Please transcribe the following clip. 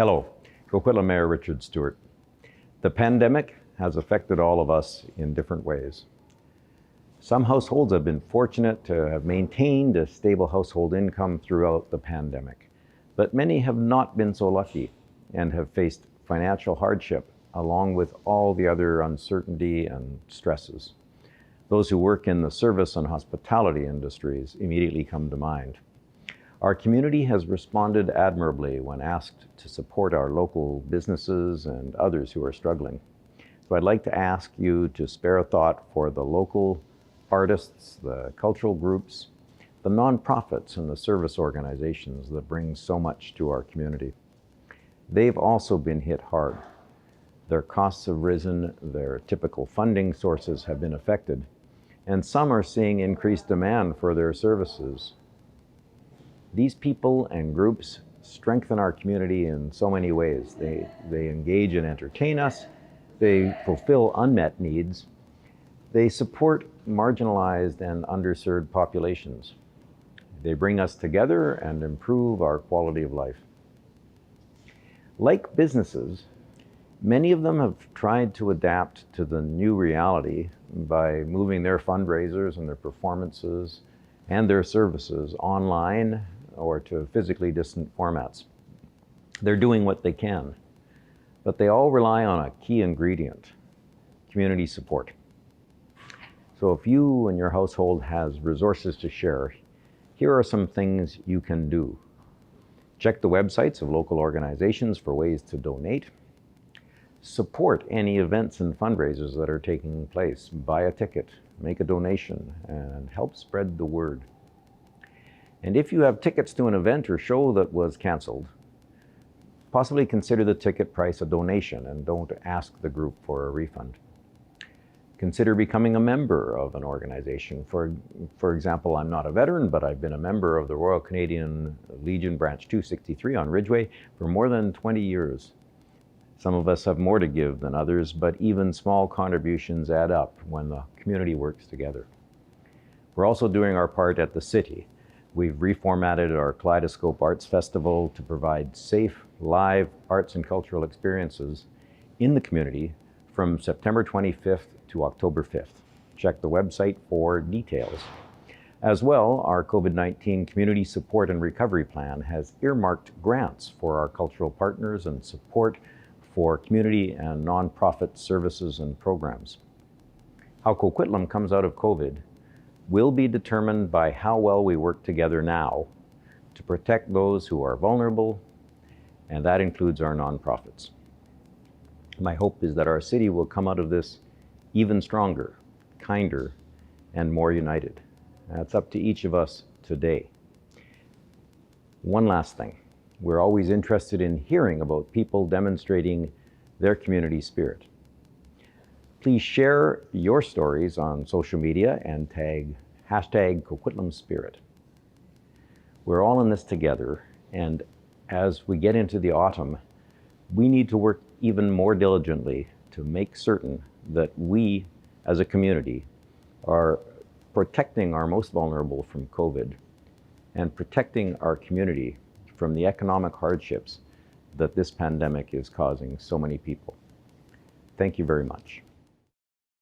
Hello, Coquitlam Mayor Richard Stewart. The pandemic has affected all of us in different ways. Some households have been fortunate to have maintained a stable household income throughout the pandemic, but many have not been so lucky and have faced financial hardship along with all the other uncertainty and stresses. Those who work in the service and hospitality industries immediately come to mind. Our community has responded admirably when asked to support our local businesses and others who are struggling. So I'd like to ask you to spare a thought for the local artists, the cultural groups, the nonprofits and the service organizations that bring so much to our community. They've also been hit hard. Their costs have risen, their typical funding sources have been affected, and some are seeing increased demand for their services. These people and groups strengthen our community in so many ways. They engage and entertain us, they fulfill unmet needs, they support marginalized and underserved populations. They bring us together and improve our quality of life. Like businesses, many of them have tried to adapt to the new reality by moving their fundraisers and their performances and their services online or to physically distant formats. They're doing what they can, but they all rely on a key ingredient: community support. So if you and your household has resources to share, here are some things you can do. Check the websites of local organizations for ways to donate. Support any events and fundraisers that are taking place. Buy a ticket, make a donation, and help spread the word. And if you have tickets to an event or show that was canceled, possibly consider the ticket price a donation and don't ask the group for a refund. Consider becoming a member of an organization. For example, I'm not a veteran, but I've been a member of the Royal Canadian Legion Branch 263 on Ridgeway for more than 20 years. Some of us have more to give than others, but even small contributions add up when the community works together. We're also doing our part at the city. We've reformatted our Kaleidoscope Arts Festival to provide safe, live arts and cultural experiences in the community from September 25th to October 5th. Check the website for details. As well, our COVID-19 Community Support and Recovery Plan has earmarked grants for our cultural partners and support for community and nonprofit services and programs. How Coquitlam comes out of COVID will be determined by how well we work together now to protect those who are vulnerable, and that includes our nonprofits. My hope is that our city will come out of this even stronger, kinder, and more united. That's up to each of us today. One last thing. We're always interested in hearing about people demonstrating their community spirit. Please share your stories on social media and tag #CoquitlamSpirit. We're all in this together, and as we get into the autumn, we need to work even more diligently to make certain that we, as a community, are protecting our most vulnerable from COVID and protecting our community from the economic hardships that this pandemic is causing so many people. Thank you very much.